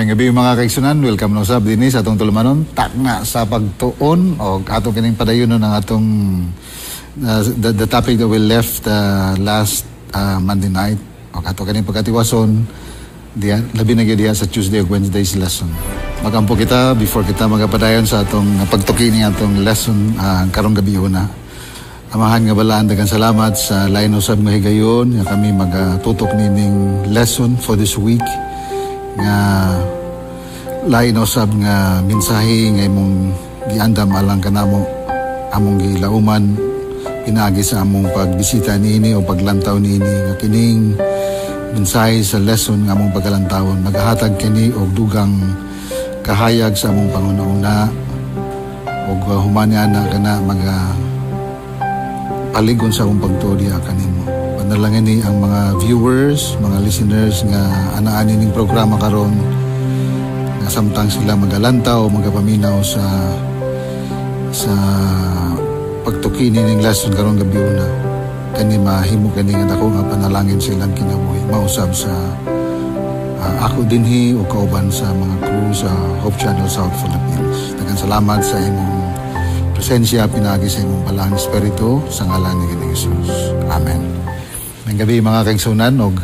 Maayong gabi mga kaigsunan, welcome na usab dinhi sa atong tulumanon takna sa pagtuon o atong kining padayon ng atong the topic that we left last Monday night o ato kining pagkatiwason diya labi na diya sa Tuesday ug Wednesday's lesson. Magampo kita before kita magapadayon sa atong pagtuki ni atong lesson karong gabi una. Amahan nga balaan, daghang salamat sa lain usab nga higayon nga kami magatutok nining lesson for this week nga lain usab nga mensahe nga imong giandam alang kanamo among gilauman pinaagi sa among pagbisita niini o paglantaw niini nga kining mensahe sa lesson nga among pagkalantawon magahatag kini og dugang kahayag sa among pangunauna og humana na kana paligon sa akong pagtuloy kanimo. Panalangin ni ang mga viewers, mga listeners nga anaan ning programa karon nga samtang sila magalantaw, magapaminaw sa pagtuki ning lesson karon gabi una. Kani mahimo kani nga dako nga panalangin silang kinabuhi mausab sa ako dinhi o kauban sa mga crew sa Hope Channel South Philippines. Daghang salamat sa imong presensya pinagi sa imong balang espiritu sa ngalan ni Jesus. Amen. May gabi mga kaigsunan og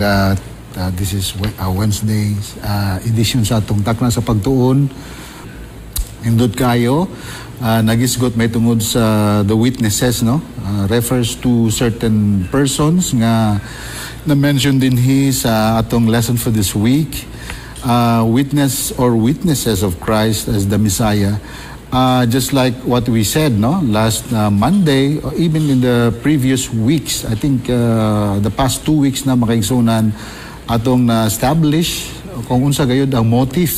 this is Wednesday's edition sa atong takna sa pagtuon. Indot kayo nagisgot may tungod sa the witnesses no refers to certain persons nga na-mention din sa atong lesson for this week. Witness or witnesses of Christ as the Messiah. Just like what we said last Monday or even in the previous weeks, I think the past 2 weeks na makaigsunan atong na-establish kung unsa gayud ang motive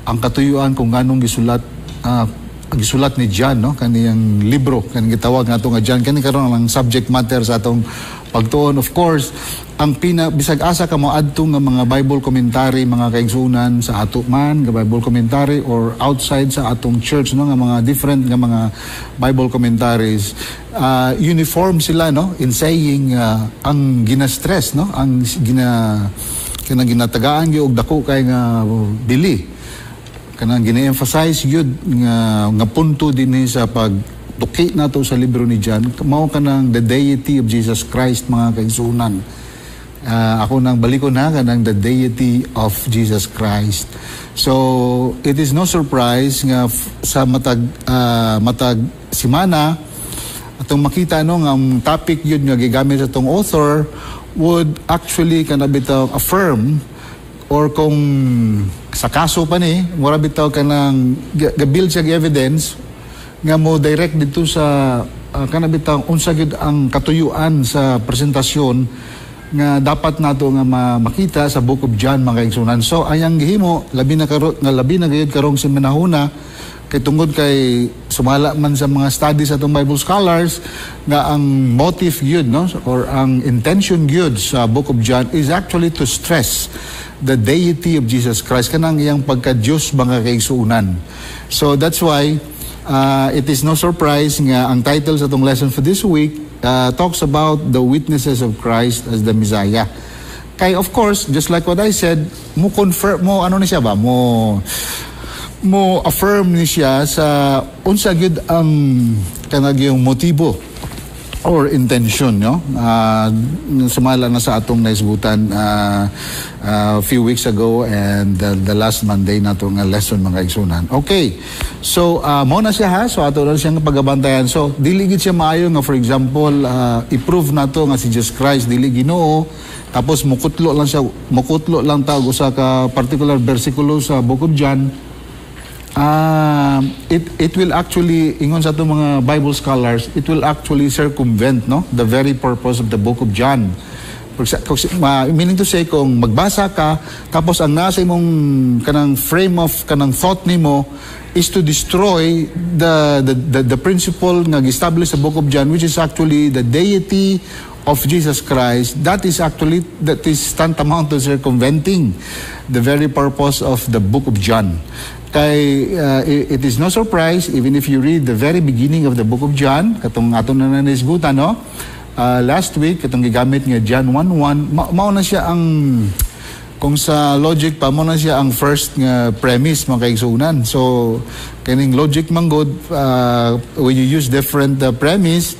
ang katuyuan kung nganong gisulat ni John kaniyang libro kanang gitawag nato nga John kani karon ang subject matter sa atong pagtuon. Of course, ang bisag asa ka mo adto nga mga Bible commentary mga kaigsunan sa ato man nga Bible commentary or outside sa atong church nga mga different nga mga Bible commentaries uniform sila in saying ang gina-stress ang kanang ginatagaan gyud og dako kay nga bili kanang gina-emphasize gyud nga punto dinhi sa pagtuki nato sa libro ni John mao kanang the deity of Jesus Christ mga kaigsunan. Ako nang balikon kanang the deity of Jesus Christ. So it is no surprise nga sa matag simana atong makita nga ang topic yun nga gigamit sa atong author would actually kanabitaw affirm or kung sa kaso pa ni mura bitaw kanang gabuild siya evidence nga mo direct dito sa kanabitaw unsa gyud ang katuyuan sa presentasyon nga dapat nato nga makita sa Book of John mga kaigsunan. So ayang gihimo labi na gayud karong seminahuna kay tungod kay sumala man sa mga studies atong Bible scholars nga ang motive gyud or ang intention gyud sa Book of John is actually to stress the deity of Jesus Christ kanang iyang pagka-Dios mga kaigsunan. So that's why it is no surprise nga ang title sa atong lesson for this week talks about the witnesses of Christ as the Messiah. Kay of course, just like what I said, mo confirm mo ni siya ba mo affirm ni siya sa unsa gyud ang kanang yung motibo or intention sumala na sa atong naisgutan a few weeks ago and the last Monday na itong lesson mga kaigsunan. Okay, so mo na siya so ato na siyang pagabantayan. So dili gid siya maayo nga for example i-prove nato nga si Jesus Christ dili Ginoo tapos mukutlo lang ta og usa ka particular bersikulo sa Book of John. It will actually, ingon sa itong mga Bible scholars, it will actually circumvent the very purpose of the Book of John. Meaning to say, kung magbasa ka, tapos ang nasa imong kanang frame of kanang thought nimo is to destroy the principle nga gi-establish sa Book of John, which is actually the deity of Jesus Christ. That is tantamount to circumventing the very purpose of the Book of John. Kay it is no surprise even if you read the very beginning of the Book of John katong aton na naisgutan last week katong gigamit nga John 1:1 mao na siya ang Kung sa logic pa mo na siya ang first nga premise mga kaigsunan. So kaning logic manggod, when you use different premise,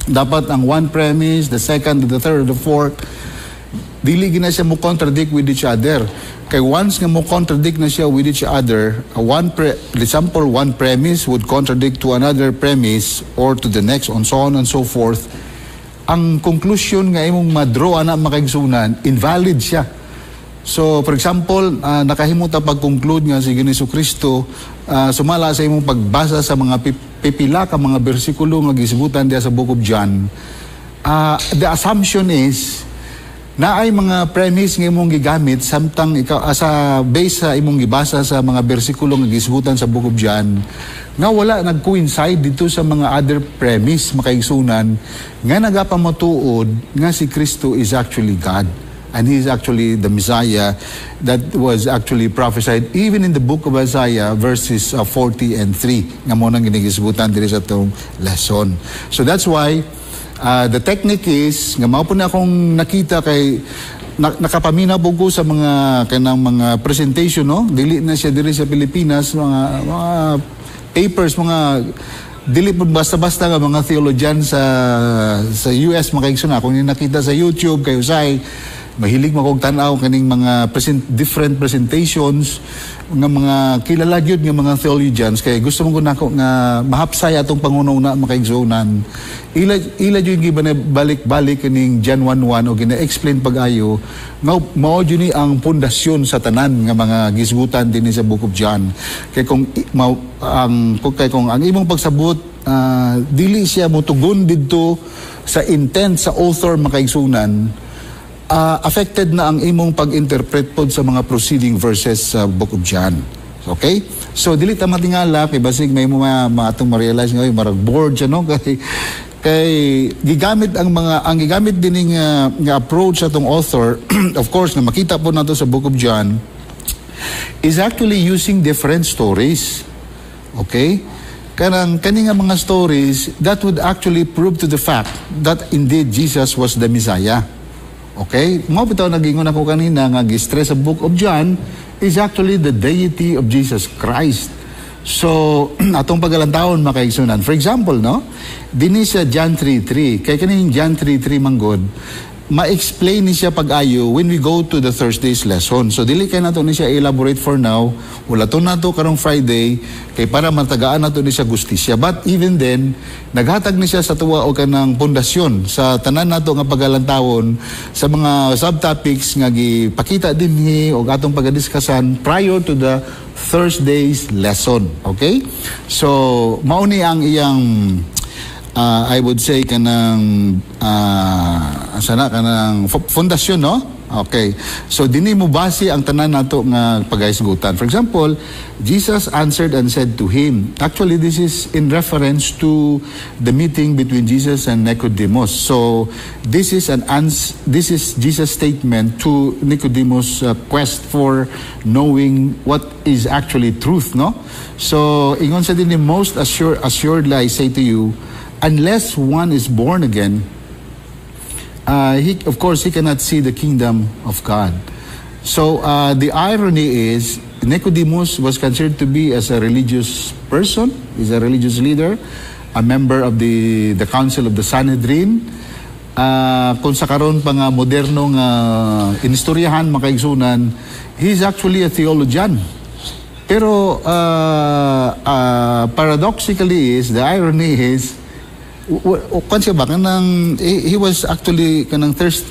dapat ang one premise, the second, the third, the fourth, dili gina siya mo contradict with each other. Kay once nga mo contradict na siya with each other, example, one premise would contradict to another premise or to the next, on so on and so forth. Ang conclusion nga imong madraw na makaigsunan, invalid siya. So, for example, nakahimuta pag-conclude nga si Jesucristo, sumala sa imong pagbasa sa mga pipila ka mga bersikulo nga gisigutan diya sa Book of John. The assumption is na ay mga premise nga imong gigamit samtang ikaw sa base sa imong gibasa sa mga bersikulo nga gisigutan sa Book of John nga wala nag-coincide dito sa mga other premise makaigsunan nga nagapamatuod nga si Kristo is actually God and He is actually the Messiah that was actually prophesied even in the book of Isaiah verses 40 and 3 nga mo nang ginigisigutan diri sa itong lesson. So that's why the technique is, nga mao po na akong nakita kay nakapaminaw po ko sa mga kanang mga presentation, no? Dili na siya diri sa Pilipinas, mga papers, mga dili po basta-basta nga mga theologian sa US mga kaigsunan. Kung yung nakita sa YouTube kay Usay, mahilig makog tanaw kaning mga different presentations nga mga kilala gyud nga mga theologians kay gusto mo nako nga mahapsay atong pangunaw na makaigsunan ila gyud balik-balik kaning John 1:1 o gina-explain pag-ayo nga mao gyud ni ang pundasyon sa tanan nga mga gisgutan dinhi sa Book of John. Kay kung ang imong pagsabot dili siya motugon didto sa intent sa author makaigsunan, affected na ang imong pag-interpret pod sa mga preceding verses sa Book of John. Okay? So dili ta matingala kay basig may atong ma-realize nga marag board siya, no? Kay gigamit ang gigamit din nga approach sa tong author of course na makita po nato sa Book of John is actually using different stories. Okay? Kani nga mga stories that would actually prove to the fact that indeed Jesus was the Messiah. Okay? Mga bitaw nagingon ako kanina nga gistress sa Book of John is actually the deity of Jesus Christ. So, atong pagalantawon makaigsunan. For example, no? Dinhi sa John 3:3. Kay kaning John 3:3 manggod, ma-explain ni siya pag-ayo when we go to the Thursday's lesson. So, dili kay nato ni siya elaborate for now. Wala to nato karong Friday kay para matagaan nato ni siya gustisya. But even then, naghatag ni siya sa tuwa o kanang pundasyon sa tanan nato nga pagalantawon sa mga subtopics nga gipakita dinhi o atong pagadiskasan prior to the Thursday's lesson. Okay? So, mao ni ang iyang I would say kanang fondasyon, no? Okay. So dinhi mo base ang tanan nato nga pagahisgutan. For example, Jesus answered and said to him. Actually, this is in reference to the meeting between Jesus and Nicodemus. So this is Jesus' statement to Nicodemus' quest for knowing what is actually truth, no? So ingon sa dinhi, most assuredly I say to you, unless one is born again, he cannot see the kingdom of God. So the irony is, Nicodemus was considered to be as a religious person. He's a religious leader, a member of the Council of the Sanhedrin. Kung sa karon pa nga modernong inistoryahan makaigsunan, he's actually a theologian. Pero paradoxically is, the irony is, he was actually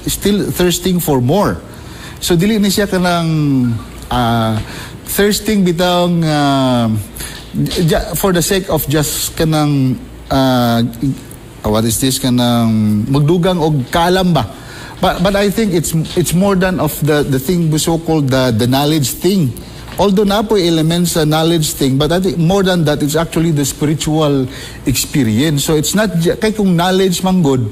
still thirsting for more. So dili ni siya kanang thirsting bitang for the sake of just kanang what is this kanang magdugang og kaalam ba. But I think it's more than of the thing so called the knowledge thing. Although na po elements sa knowledge thing, but I think more than that, it's actually the spiritual experience. So it's not, kay kung knowledge man good,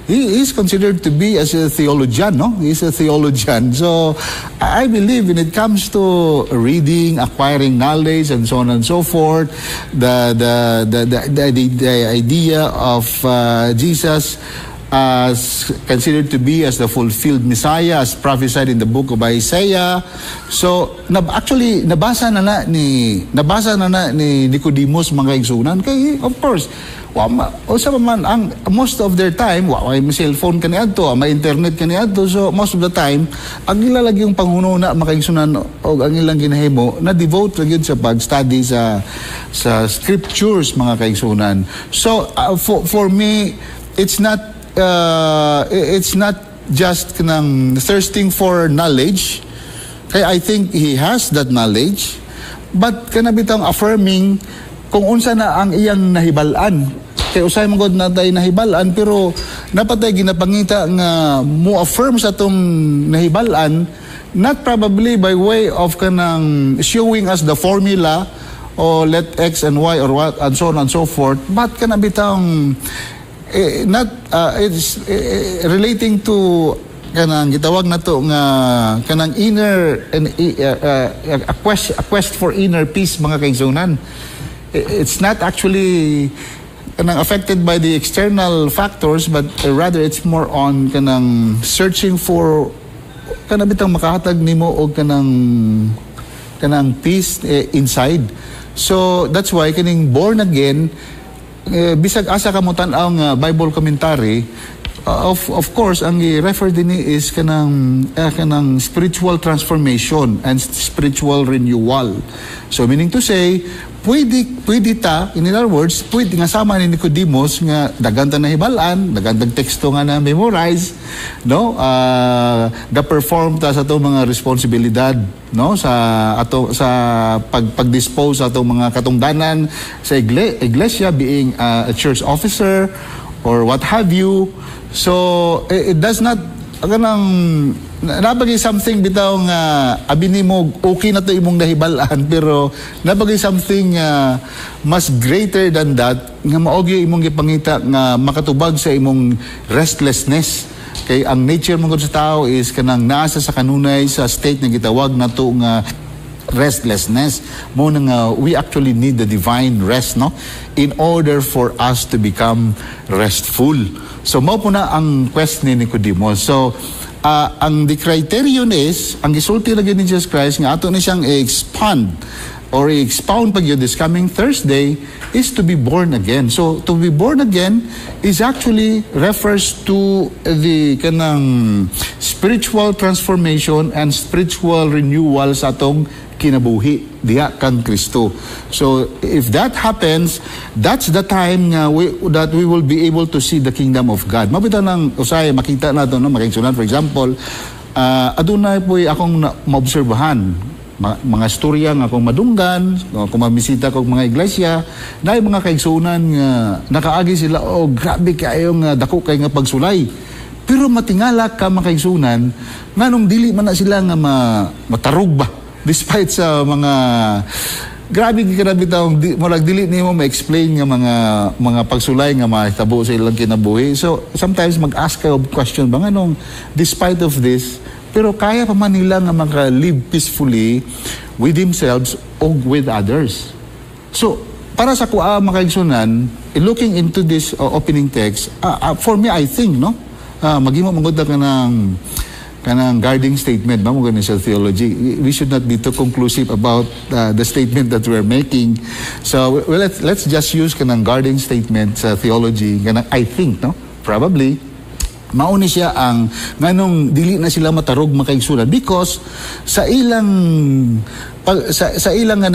he is considered to be as a theologian, no? He's a theologian. So I believe when it comes to reading, acquiring knowledge, and so on and so forth, the idea of Jesus as considered to be as the fulfilled Messiah as prophesied in the book of Isaiah. So actually nabasa na ni Nicodemus mga igsunan kay of course usa man ang most of their time may cellphone kaniadto, may internet kaniadto, so most of the time ang ilalagi yung panghununa makaigsunan og ang ilang ginahimo na devote ra gyud sa pag-study sa scriptures mga kaigsunan. So for me it's not just kanang thirsting for knowledge. Kaya I think he has that knowledge, but kanabitang affirming kung unsa na ang iyang nahibalan. Kaya usay man gud natay nahibalan pero napatay ginapangita nga mo affirm sa tong nahibalan, not probably by way of kanang showing us the formula or let X and Y or what and so on and so forth, but kanabitang it's relating to kanang gitawag na to nga kanang inner a quest for inner peace mga kaigsunan. It's not actually kanang affected by the external factors, but rather it's more on kanang searching for kanang bitang makahatag nimo og kanang peace inside. So that's why kaning born again bisag asa ka mo tan-aw nga Bible commentary, of course ang i-refer din is kanang spiritual transformation and spiritual renewal. So meaning to say pwede ta, in other words, pwede nga sama ni Nicodemus nga daganta na hibalaan, dagantang teksto nga na memorize, no? Da-perform ta sa atong mga responsibilidad, no? Sa pag-dispose sa atong mga katungdanan sa iglesia, being a church officer or what have you. So it does not kanang nabagay something bitaw nga abini mo okay na to imong nahibalaan, pero nabagay something mas greater than that nga maogyo imong gipangita nga makatubag sa imong restlessness. Kay ang nature mo sa tao is kanang naasa sa kanunay sa state na gitawag na to nga restlessness. Mo nga we actually need the divine rest, no, in order for us to become restful. So mao po na ang quest ni Nicodemus. So ang the criterion is ang gisulti ra gyud ni Jesus Christ nga ato ni siyang i-expand or i-expound pag yun this coming Thursday is to be born again. So to be born again is actually refers to the kanang spiritual transformation and spiritual renewal sa atong kinabuhi diha kang Kristo. So if that happens, that's the time that we will be able to see the kingdom of God. Mabitaw nang usay makita nato no makigsunan, for example, adunay po'y akong maobserbahan mga storya nga akong madunggan kung mamisita ko mga iglesia na mga kaigsunan nga nakaagi sila grabe kayo nga dako kay nga pagsulay, pero matingala ka mga kaigsunan nganong dili man na sila nga matarog ba despite sa mga grabe taong murag dili nimo ma-explain nga mga pagsulay nga mahitabo sa ilang kinabuhi. So sometimes mag-ask ka of question ba nganong despite of this pero kaya pa man nila nga maka-live peacefully with themselves o with others. So para sa kuha makaigsunan, looking into this opening text, for me I think no maghimo mangud ka kanang guarding statement ba mo ganin sa theology. We should not be too conclusive about the statement that we're making. So let's just use kanang guarding statement sa theology. Kanang I think no probably mauni siya ang nganong dili na sila matarog makaigsunan because sa ilang nga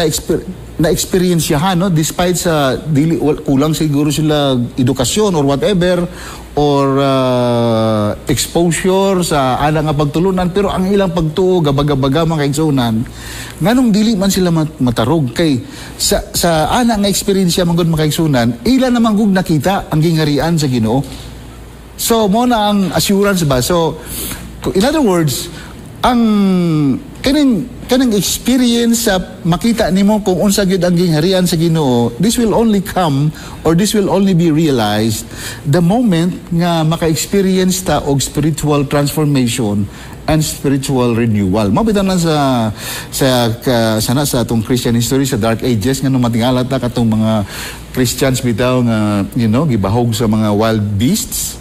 na-experience siya no despite sa dili kulang siguro sila edukasyon or whatever or exposure sa ana nga pagtulunan, pero ang ilang pagtuo gabaga makaigsunan nganong dili man sila matarog kay sa ana nga experience siya mangod makaigsunan ila namang gug nakita ang gingarian sa Ginoo. So mo na ang assurance ba. So in other words, ang kaning experience sa makita nimo kung unsa gyud ang gingharian sa Ginoo, this will only come or this will only be realized the moment nga maka-experience ta og spiritual transformation and spiritual renewal. Mabitan na sa atong Christian history sa Dark Ages nga nung matingala ta katong mga Christians bitaw nga gibahog sa mga wild beasts.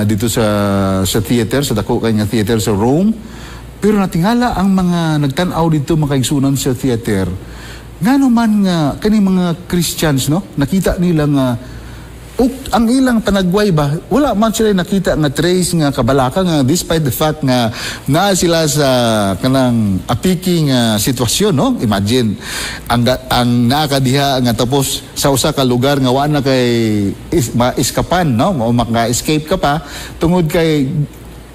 dito sa theater, sa dako kay nga theater sa Rome. Pero natingala ang mga nagtanaw dito makaigsunan sa theater. Ngano man nga kani mga Christians no, nakita nila nga ang ilang panagway ba, wala man sila nakita nga trace nga kabalaka nga despite the fact nga naa sila sa kanang apiki nga sitwasyon no. Imagine ang naakadiha nga tapos sa usa ka lugar nga wa na kay maiskapan no, maka-escape ka pa tungod kay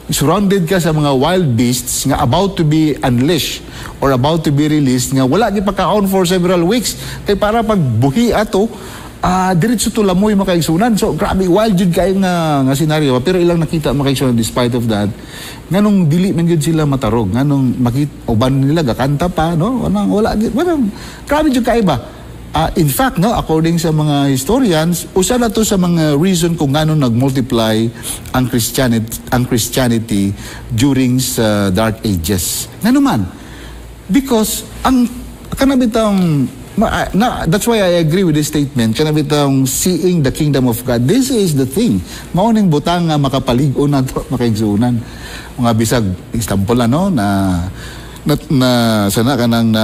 surrounded ka sa mga wild beasts nga about to be unleashed or about to be released nga wala gi pagkaon for several weeks kay para pagbuhi ato diretso to lamoy makaigsunan. So grabe wild jud kay nga senaryo pero ilang nakita makaigsunan despite of that nganong dili man gyud sila matarog nganong makita uban nila gakanta pa no wala grabe jud kay ba. In fact no, according sa mga historians usa na to sa mga reason kung ngano nagmultiply ang Christianity during sa Dark Ages. Ngano man because ang kanabitang that's why I agree with this statement. Kanabitang seeing the kingdom of God. This is the thing. Mauning butang nga makapaligo na ito, makaigsunan. Mga bisag, example ano, na sana kanang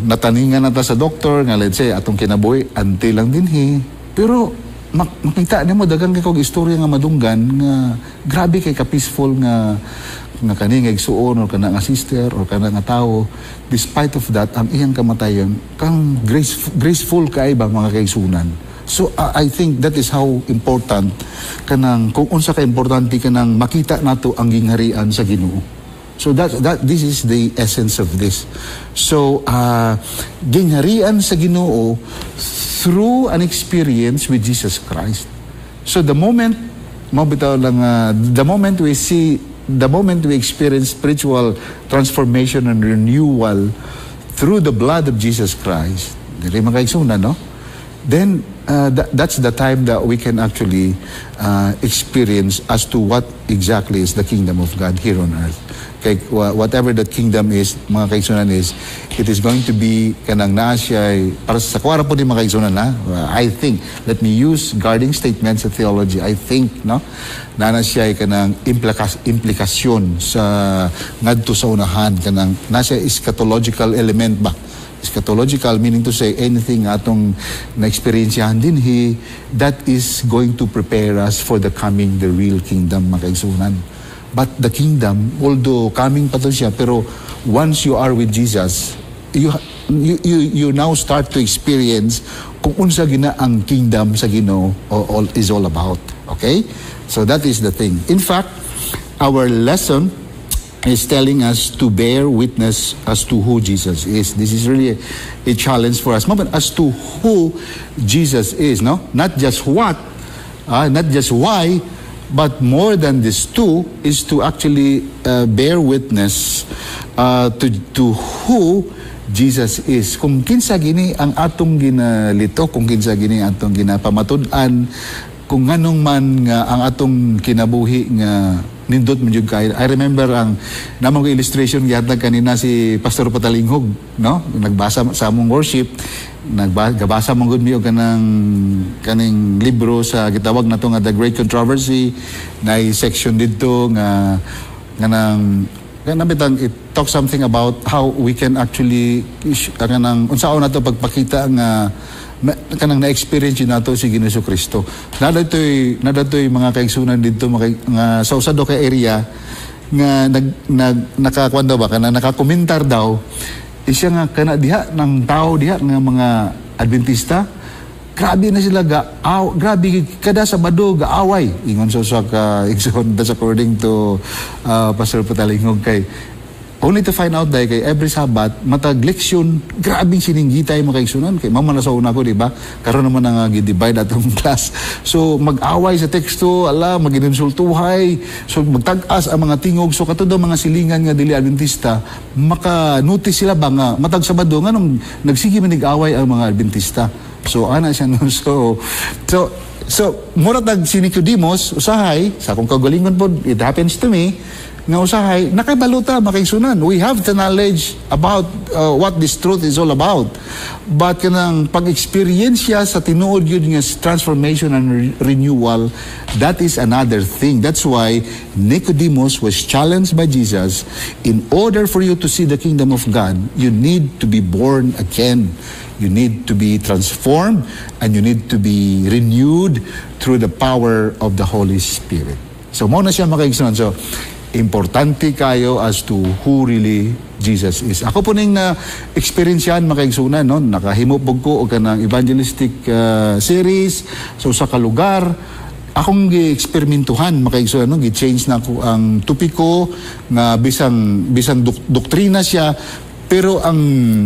nataningan na ta sa doktor, nga let's say, atong kinabuhi, anti lang dinhi. Pero, makita niyo mo, dagang kay kong istorya nga madunggan, nga grabe kay ka-peaceful nga kani nga igsuon or kana nga sister or kana nga tao, despite of that ang iyang kamatayon kang graceful kay ba mga kaigsunan. So I think that is how important kanang kung unsa ka importante kanang makita nato ang gingharian sa Ginoo. So this is the essence of this. So gingharian sa Ginoo through an experience with Jesus Christ. So the moment we experience spiritual transformation and renewal through the blood of Jesus Christ, no? Then that's the time that we can actually experience as to what exactly is the kingdom of God here on earth. Kay whatever that kingdom is, mga kaigsunan is, it is going to be kanang naa siya para sa kwara po ni mga kaigsunan na I think, let me use guarding statements sa theology, I think no na siya kanang implikasyon sa ngadto sa unahan kanang nasa eschatological element ba. Eschatological meaning to say anything atong na-experiensyahan dinhi that is going to prepare us for the real kingdom mga kaigsunan. But the kingdom, although coming pa to siya, pero once you are with Jesus, you now start to experience kung unsa gina ang kingdom sa Ginoo is all about. Okay? So that is the thing. In fact, our lesson is telling us to bear witness as to who Jesus is. This is really a challenge for us. But as to who Jesus is, no? Not just what, not just why, but more than this two is to actually bear witness to who Jesus is. Kung kinsa gini ang atong ginalito, kung kinsa gini atong ginapamatud-an, kung nganong man nga ang atong kinabuhi nga nindot man jud kay. I remember ang namang illustration gihatag kanina si Pastor Patalinghog, no? Nagbasa sa among worship, nagbasa man gud mi og kaning libro sa gitawag nato nga The Great Controversy, na section didto nga kanang it talks something about how we can actually kanang unsaon nato pagpakita nga kanang na-experience nato si Ginoong Kristo. Nadatoy mga kaigsunan dito nga sa usado ka area nga nakakuan daw ba kanang nakakomentar daw isya nga kana diha ng tao diha nga mga Adventista, grabe na sila grabe kada Sabado gaaway ingon sa ka igsoon, that's according to Pastor Patalinghog, kay only to find out kay every Sabbath matag leksyon, grabing sininggitay mo kay igsunan kay mama na sa una ko, di ba? Karon naman nga gi-divide atong class. So mag-away sa teksto, mag-insultuhay, so magtag-as ang mga tingog. So kato daw mga silingan nga dili Adventista, maka-notice sila ba nga matag Sabado nganong nagsige man nig-away ang mga Adventista. So ana siya no. So So, muratag si Nicodemus, usahay, sa akong kagalingon po, it happens to me, nga usahay, nakabaluta, makigsunan. We have the knowledge about what this truth is all about. But kanang pag-experience siya sa tinuod yun nga transformation and renewal, that is another thing. That's why Nicodemus was challenged by Jesus. In order for you to see the kingdom of God, you need to be born again. You need to be transformed and you need to be renewed through the power of the Holy Spirit. So, muna siya makaigsunan. So, importante kayo as to who really Jesus is. Ako po ning na-experience yan, makaigsunan, no? Nakahimupog ko o kanang evangelistic series so sa kalugar. Akong gi-eksperimentuhan, makaigsunan, no? Gi-change na ko ang tupiko nga bisang doktrina siya. Pero ang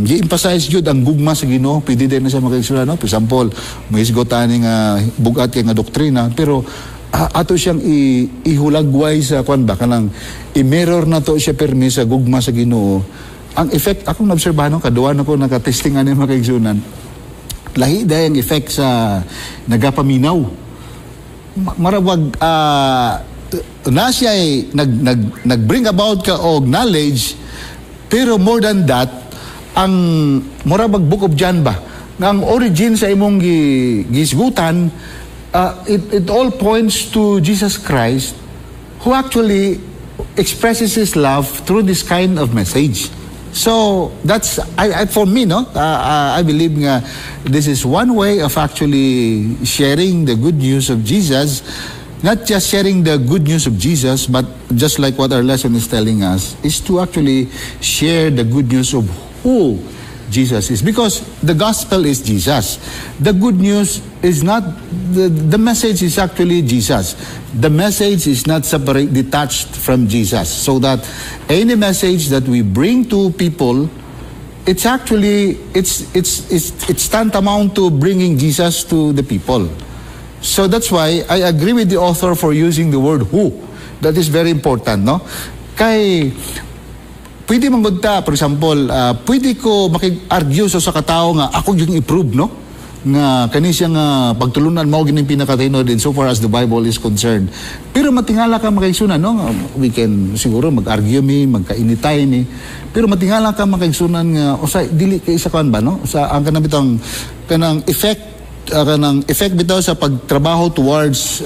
gi-emphasize yun, ang gugma sa Ginoo, pwede din na siya makaigsunan, no? For example, mahisgotan nga bugat kay nga doktrina, pero ato siyang ihulagway sa kwan ba kanang i-mirror na to siya permi sa gugma sa Ginoo. Ang effect akong naobserbahan kaduan ako naka-testingan ni mga kaigsunan. Lahi dayang effect sa nagapaminaw. Marawag na siya nag-bring about ka og knowledge, pero more than that ang marawag book of John ba nga ang origin sa imong gisgutan. It all points to Jesus Christ, who actually expresses His love through this kind of message. So that's for me, no. I believe nga this is one way of actually sharing the good news of Jesus. Not just sharing the good news of Jesus, but just like what our lesson is telling us, is to actually share the good news of who Jesus is, because the gospel is Jesus. The good news is not the message is actually Jesus. The message is not separate, detached from Jesus. So that any message that we bring to people, it's actually it's tantamount to bringing Jesus to the people. So that's why I agree with the author for using the word who. That is very important, no? Kay pwede manggudta, for example, pwede ko makig-argue sa katao nga ako yung i-prove, no? Nga kani siya nga pagtulunan mo gining pinakatinod in so far as the Bible is concerned. Pero matingala ka makaigsunan, no? We can siguro mag-argue magkainitay mi. Pero matingala ka makaigsunan nga usa dili kay isa kan ba, no? Sa ang kanang kanang effect bitaw sa pagtrabaho towards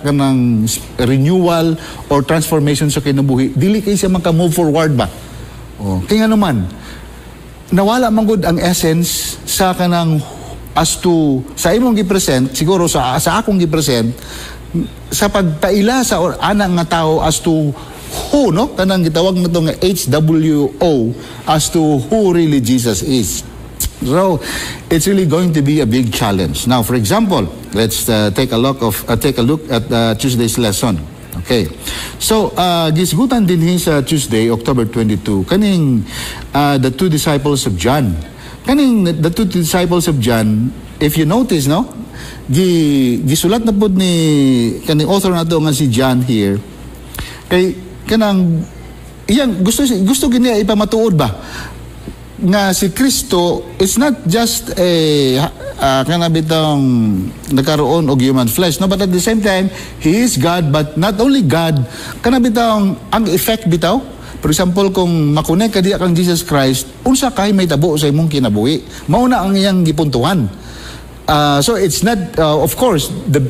kanang renewal or transformation sa kinabuhi. Dili kay siya maka-move forward ba? Kaya naman, nawala manggod ang essence sa kanang as to sa imong gi-present, siguro sa akong gi-present, sa pagpaila sa anang nga tao as to who, no? Kanang gitawag na to nga HWO, as to who really Jesus is. So, it's really going to be a big challenge. Now, for example, let's take a look at Tuesday's lesson. Okay. So, gisgutan din sa Tuesday, October 22, kaning the two disciples of John. The two disciples of John, if you notice, no? Gisulat na po ni kaning author na to nga si John here. Kay kanang iyang gusto gini ipamatuod ba nga si Kristo is not just kanabitang nagkaroon og human flesh, no, but at the same time He is God, but not only God, kanabitang ang effect bitaw. For example, kung makunek ka diya kang Jesus Christ, unsa kay may tabo sa imong kinabuhi, mao na ang iyang gipuntuhan. So it's not of course the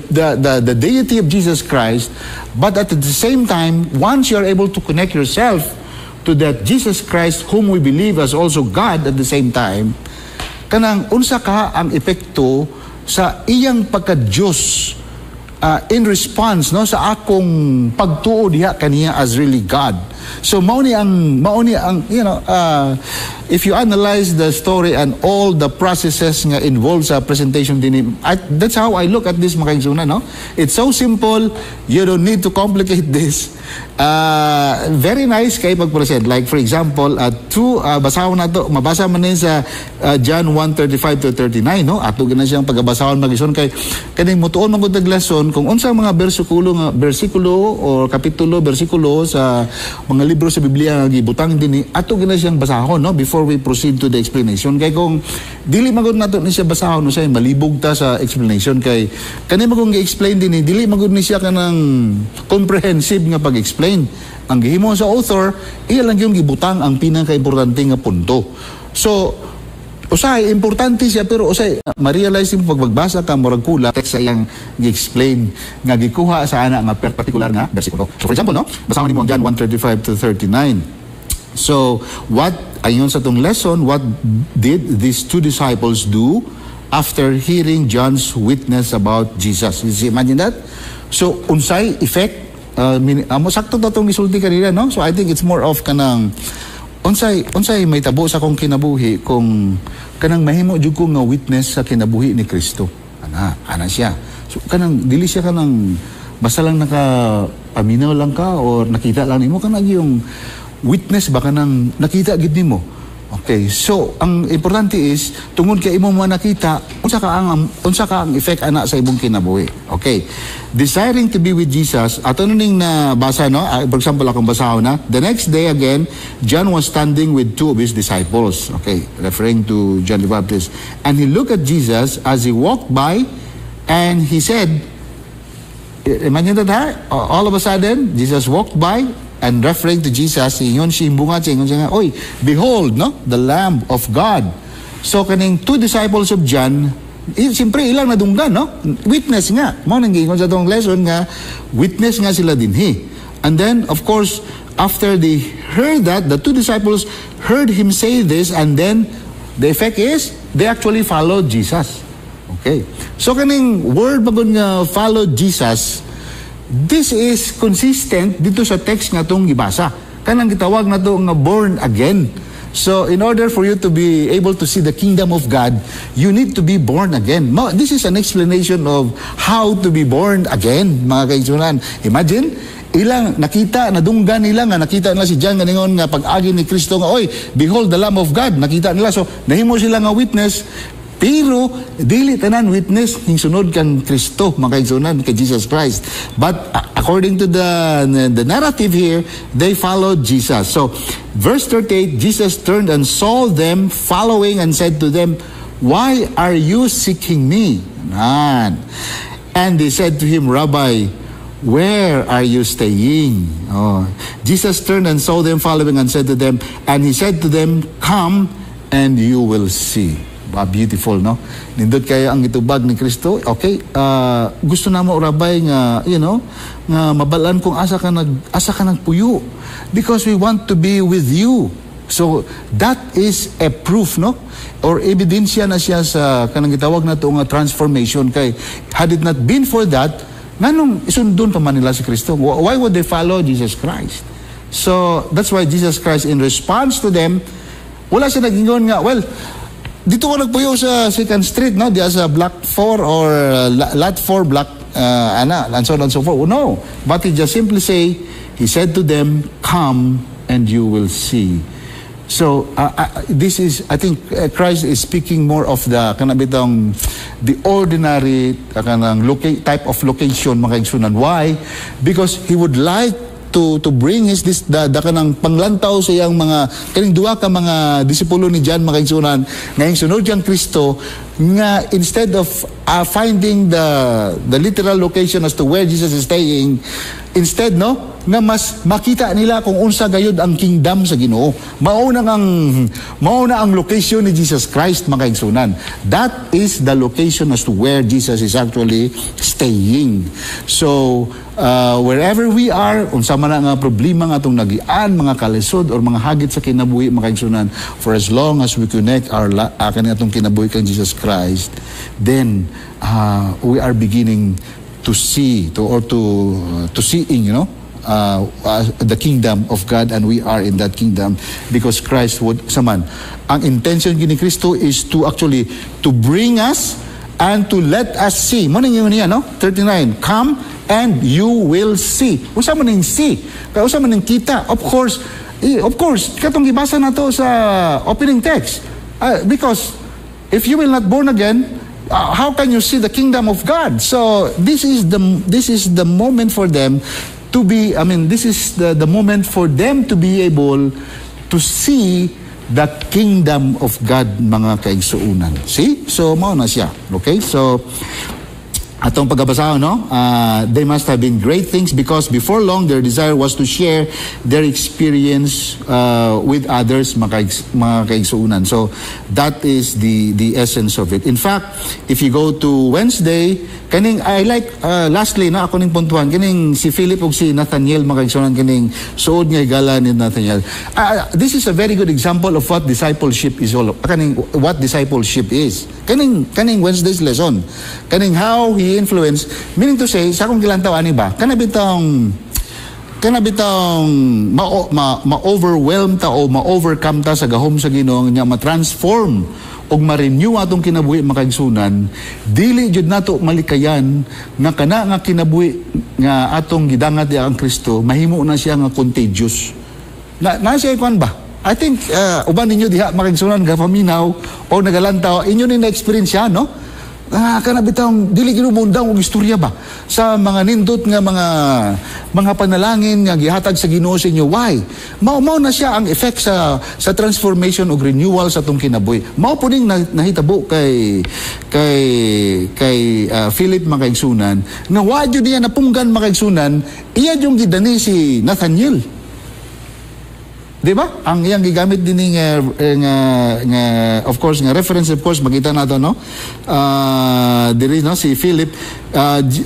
deity of Jesus Christ, but at the same time, once you are able to connect yourself to that Jesus Christ whom we believe as also God at the same time, kanang unsa ka ang epekto sa iyang pagka-Diyos in response, no, sa akong pagtuo diha kaniya as really God. So mao ni ang you know, if you analyze the story and all the processes nga involved sa presentation din, that's how I look at this, mga kaigsunan, no? It's so simple, you don't need to complicate this. Very nice kay pag-present. Like for example, basahon na to, mabasa man din sa John 1:35 to 39, no? Ato gina siyang pagbasahon magison kay kaning mutuon man gud lesson kung unsa mga bersikulo or kapitulo, bersikulo sa mga libro sa Biblia nga gibutang dinhi, ato gina siyang basahon, no? Before before we proceed to the explanation. Kay kung dili magud nato ni siya basahon usay malibog ta sa explanation kay kani magong gi-explain din dili magud ni siya kanang comprehensive nga pag-explain. Ang gihimo sa author, iya lang yung gibutang ang pinaka-importante nga punto. So usay importante siya pero usay ma-realize mo pag magbasa ka murag kula text sa iyang gi-explain nga gikuha sa ana nga particular nga bersikulo. So for example, no, basahon nimo ang John 1:35 to 39. So what ayon sa tong lesson, what did these two disciples do after hearing John's witness about Jesus? You imagine that? So unsay effect sakto ta tong gisulti kanila, no? So I think it's more of kanang unsay may tabo sa kong kinabuhi kung kanang mahimo jud ko nga witness sa kinabuhi ni Kristo. Ana siya. So kanang dili siya kanang basta lang paminaw lang ka or nakita lang nimo kanang yung witness ba kanang nakita gid nimo. Okay, so ang importante is tungod kay imo man nakita unsa ka ang effect ana sa imong kinabuhi. Okay. Desiring to be with Jesus, ato ning na basa, no? For example, akong basahon na. The next day again, John was standing with two of his disciples. Okay, referring to John the Baptist. And he looked at Jesus as he walked by and he said, imagine that, all of a sudden, Jesus walked by and referring to Jesus, ingon siya nga, oy, behold, no, the Lamb of God. So kaning two disciples of John, siyempre ilang nadunggan, no? Witness nga. Mo nang giingon sa tong lesson nga, witness nga sila dinhi. And then, of course, after they heard that, the two disciples heard him say this, and then the effect is, they actually followed Jesus. Okay. So kaning word bagod nga followed Jesus, this is consistent dito sa text nga itong gibasa. Kanang gitawag na ito nga born again. So, in order for you to be able to see the kingdom of God, you need to be born again. This is an explanation of how to be born again, mga kaigsunan. Imagine, ilang nakita, nadunggan nila nga, nakita nila si John nga ningon nga pag-agi ni Kristo nga, oy, behold the Lamb of God, nakita nila. So, nahimo sila nga witness, pero dili tanan witness ning sunod kan Kristo, mga kaigsunan, kay Jesus Christ. But according to the narrative here, they followed Jesus. So verse 38, Jesus turned and saw them following and said to them, why are you seeking me? And they said to him, Rabbi, where are you staying? Jesus turned and saw them following and said to them, and he said to them, come and you will see. Beautiful, no? Nindot kaya ang itubag ni Kristo. Okay, gusto na mo, Rabay, nga, nga mabalaan kung asa ka nagpuyo. Because we want to be with you. So, that is a proof, no? Or ebidensya na siya sa kanang gitawag na ito nga transformation. Kay, had it not been for that, nganong isundon pa man nila si Kristo? Why would they follow Jesus Christ? So, that's why Jesus Christ, in response to them, wala siya nagingon nga, well, dito ko nagpuyo sa 2nd Street, no? Diya sa Block 4 or Lot 4, Block, and so on and so forth. No. But he just simply say, he said to them, come and you will see. So, this is, I think, Christ is speaking more of the, the ordinary, type of location, mga kaigsunan. Why? Because he would like to bring the kanang panglantaw sa iyang mga kaning duha ka mga disipulo ni John, mga kaigsunan, ngayong sunod yang Kristo nga instead of finding the literal location as to where Jesus is staying, instead, no, nga mas makita nila kung unsa gayud ang kingdom sa Ginoo. Mauna ang location ni Jesus Christ, mga kaigsunan. That is the location as to where Jesus is actually staying. So wherever we are, unsa man nga problema nga atong nagian, mga kalisod or mga hagit sa kinabuhi, mga kaigsunan, for as long as we connect our atong kinabuhi kang Jesus Christ, then we are beginning to see to seeing, the kingdom of God, and we are in that kingdom because Christ would ang intention ni Kristo is to actually to bring us and to let us see. Mo ning niya, no? 39, come and you will see. Usa man ning see, kaya usa man ning kita. Of course, katong gibasa nato sa opening text. Because if you will not born again, how can you see the kingdom of God? So this is the moment for them to be, this is the moment for them to be able to see the kingdom of God, mga kaigsuunan. See? So, mao na siya. Okay? So, atong pagkabasa, no? They must have been great things because before long, their desire was to share their experience with others, mga kaigsuunan. So, that is the essence of it. In fact, if you go to Wednesday, kaning, I like, lastly, na ako ning puntuhan, kaning si Philip o si Nathaniel, mga kaigsuunan, kaning suod nga igala ni Nathaniel. This is a very good example of what discipleship is all about. What discipleship is. Kaning Wednesday's lesson. Kaning how he influence, meaning to say, sa akong gilantaw, ani ba, kanabitang ma-overwhelm ta o ma-overcome ta sa gahom sa Ginoo nga ma-transform o ma-renew atong kinabuhi, makaigsunan, dili jud nato malikayan nga kana nga kinabuhi nga atong gidangat di ang Kristo, mahimo na siya nga contagious. Na siya ikon ba? I think uban ninyo diha makaigsunan gapaminaw o nagalantaw, inyo ni na-experience siya, no? Kana bitang dili ginumundang og istorya ba sa mga nindot nga mga panalangin nga gihatag sa Ginoo sa inyo. Why? Mao na siya ang effect sa transformation og renewal sa atong kinabuhi. Mao po ning nahitabo kay Philip, mga kaigsunan, na wa jud niya napunggan, mga kaigsunan, iya yung gidani si Nathaniel. Diba? Ang iyang gigamit din of course, nga reference, of course, makita nato, no? There is, no? Si Philip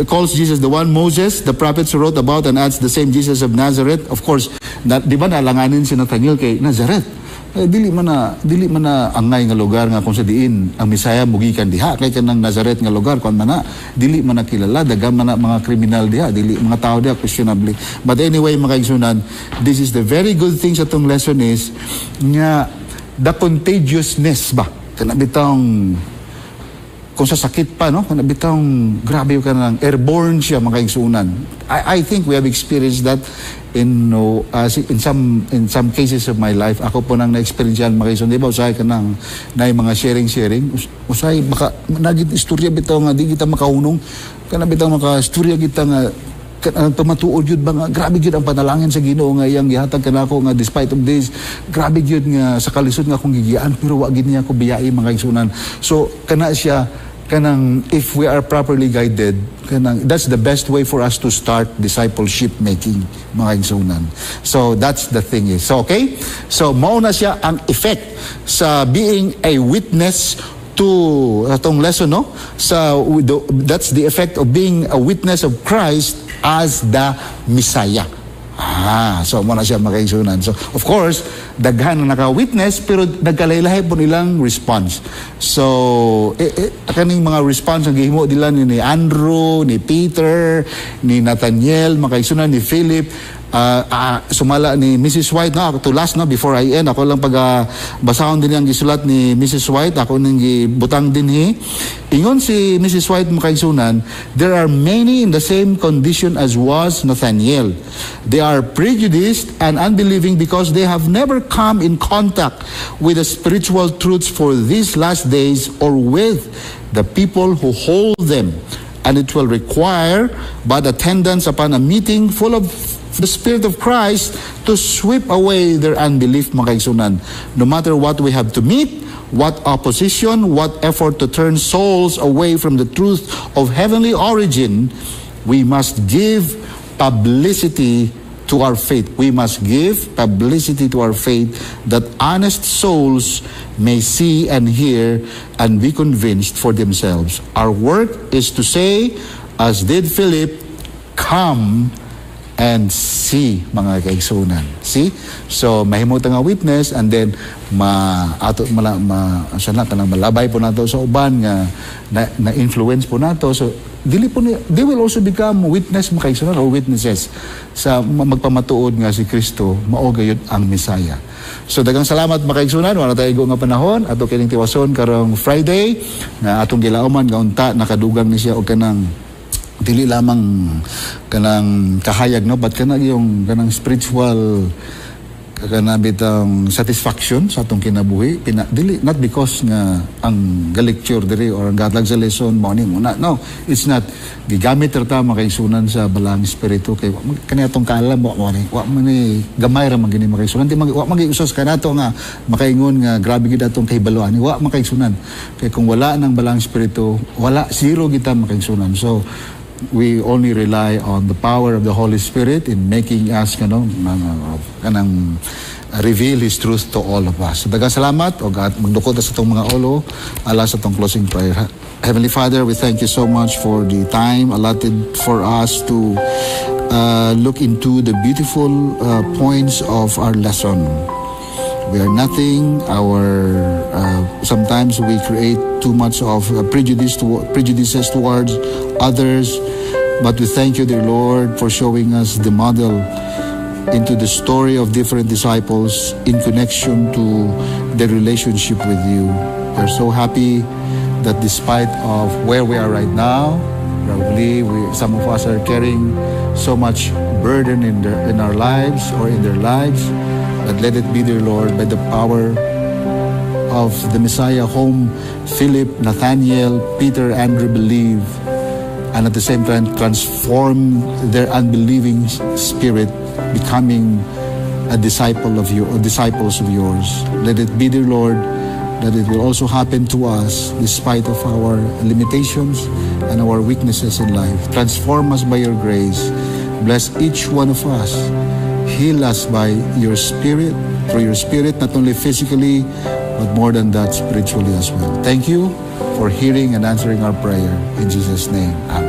calls Jesus the one Moses, the prophets wrote about, and adds the same Jesus of Nazareth. Of course, di ba nalanganin si Nathaniel kay Nazareth? Dili man na angay nga lugar nga kung sa diin ang Misaya mugikan diha, kay kanang Nazareth nga lugar kon man na dili man na kilala, daghang man na mga kriminal diha, dili mga tao diha questionably. But anyway, mga kaigsunan, this is the very good thing sa tong lesson is nga the contagiousness ba kana bitang kung sa sakit pa, no? Kana bitang grabe ka nang airborne siya, mga kaigsunan. I think we have experienced that in some cases of my life. Ako po nang na-experience yan, mga kaigsunan. Di ba, usay ka nang na mga sharing. Usay, baka nagit istorya bitaw nga, di kita makahunong. Kana bitaw maka-istorya kita nga, pamatuod yun ba nga, grabe yun ang panalangin sa Ginoo nga iyang gihatag ka na ako nga despite of this, grabe yun nga sa kalisod nga akong gigiyaan, pero wag niya ako biyai, mga kaigsunan. So, kana siya, kanang if we are properly guided, kanang that's the best way for us to start discipleship making, mga kaigsunan. So that's the thing is. So okay? So mao na siya ang effect sa being a witness to atong lesson, no? So that's the effect of being a witness of Christ as the Messiah. So mo na siya, mga kaigsunan. So of course, daghan na naka-witness pero nagkalahi-lahi po nilang response. So kaning mga response ang gihimo nila ni Andrew, ni Peter, ni Nathaniel, mga kaigsunan, ni Philip, sumala ni Mrs. White, no? To last, no, before I end, ako lang basahon din ang gisulat ni Mrs. White, ako nang gibutang dinhi. Ingon si Mrs. White, mga kaigsunan, there are many in the same condition as was Nathaniel. They are prejudiced and unbelieving because they have never come in contact with the spiritual truths for these last days or with the people who hold them. And it will require but attendance upon a meeting full of the Spirit of Christ to sweep away their unbelief, mga kaigsunan. No matter what we have to meet, what opposition, what effort to turn souls away from the truth of heavenly origin, we must give publicity to our faith. We must give publicity to our faith that honest souls may see and hear and be convinced for themselves. Our work is to say, as did Philip, come and see, mga kaigsunan. See? So, mahimo nga witness, and then malabay po nato sa uban nga na-influence po nato. So, they will also become witness, mga kaigsunan, or witnesses sa magpamatuod nga si Kristo, mao gayud ang Messiah. So, dagang salamat, mga kaigsunan. Wala tayo nga panahon. Ato kining tiwason karong Friday na atong gilauman nga unta nakadugang ni siya o kanang dili lamang kanang kahayag, no, but kanang yung kanang spiritual kaganabit ang satisfaction sa atong kinabuhi, dili, not because nga ang lecture diri or ang gatlag sa lesson morning muna. No, it's not. Gigamit ta makaigsunan sa balang espiritu kay kani atong kaalam wa man ni gamay ra man gini makaigsunan, wa magiusas kanato nga makaingon nga grabe gid atong kahibaluan, wa makaigsunan. Kay kung wala nang balang espiritu, wala, zero kita makaigsunan. So we only rely on the power of the Holy Spirit in making us kanang reveal His truth to all of us. So, daghang salamat o magdukod sa itong mga ulo ala sa itong closing prayer. Heavenly Father, we thank you so much for the time allotted for us to look into the beautiful points of our lesson. We are nothing. Sometimes we create too much of prejudices towards others. But we thank you, dear Lord, for showing us the model into the story of different disciples in connection to their relationship with you. We're so happy that despite of where we are right now, probably some of us are carrying so much burden in our lives or in their lives. But let it be, dear Lord, by the power of the Messiah, whom Philip, Nathaniel, Peter, Andrew believe, and at the same time transform their unbelieving spirit, becoming a disciple of you, or disciples of yours. Let it be, dear Lord, that it will also happen to us despite of our limitations and our weaknesses in life. Transform us by your grace. Bless each one of us. Heal us by your Spirit, through your Spirit, not only physically, but more than that, spiritually as well. Thank you for hearing and answering our prayer. In Jesus' name, amen.